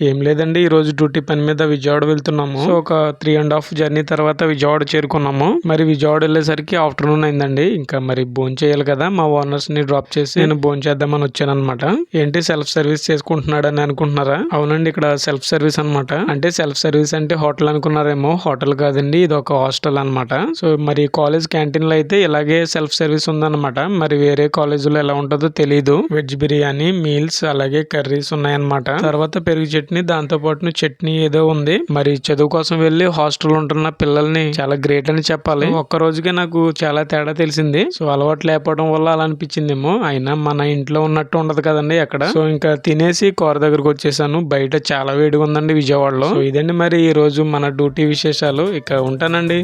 ఏం లేదండి, ఈ రోజు డ్యూటీ పని మీద విజయవాడ వెళ్తున్నాము. సో ఒక 3.5 జర్నీ తర్వాత విజయవాడ చేరుకున్నాము. మరి విజయవాడ వెళ్ళేసరికి ఆఫ్టర్నూన్ అయిందండి. ఇంకా మరి భోజనం చేయాలి కదా, మా ఓనర్స్ ని డ్రాప్ చేసి నేను భోజనం చేద్దామని వచ్చాను అనమాట. ఏంటి సెల్ఫ్ సర్వీస్ చేసుకుంటున్నాడు అని అనుకుంటున్నారా? అవునండి, ఇక్కడ సెల్ఫ్ సర్వీస్ అనమాట. అంటే సెల్ఫ్ సర్వీస్ అంటే హోటల్ అనుకున్నారేమో. హోటల్ కాదండి, ఇది ఒక హాస్టల్ అనమాట. సో మరి కాలేజ్ క్యాంటీన్ లో అయితే ఇలాగే సెల్ఫ్ సర్వీస్ ఉందన్నమాట. మరి వేరే కాలేజీలో ఎలా ఉంటుందో తెలీదు. వెజ్ బిర్యానీ, మీల్స్, అలాగే కర్రీస్ ఉన్నాయన్నమాట. తర్వాత పెరుగు చట్నీ, దాంతో పాటు చట్నీ ఏదో ఉంది. మరి చదువు కోసం వెళ్లి హాస్టల్ ఉంటున్న పిల్లల్ని చాలా గ్రేట్ అని చెప్పాలి. ఒక్క రోజుకే నాకు చాలా తేడా తెలిసింది. సో అలవాటు లేకపోవడం వల్ల అలా అనిపించిందేమో. అయినా మన ఇంట్లో ఉన్నట్టు ఉండదు కదండి అక్కడ. సో ఇంకా తినేసి కార్ దగ్గరకు వచ్చేసాను. బయట చాలా వేడిగా ఉందండి విజయవాడలో. సో ఇదండి మరి ఈ రోజు మన డ్యూటీ విశేషాలు. ఇక ఉంటానండి.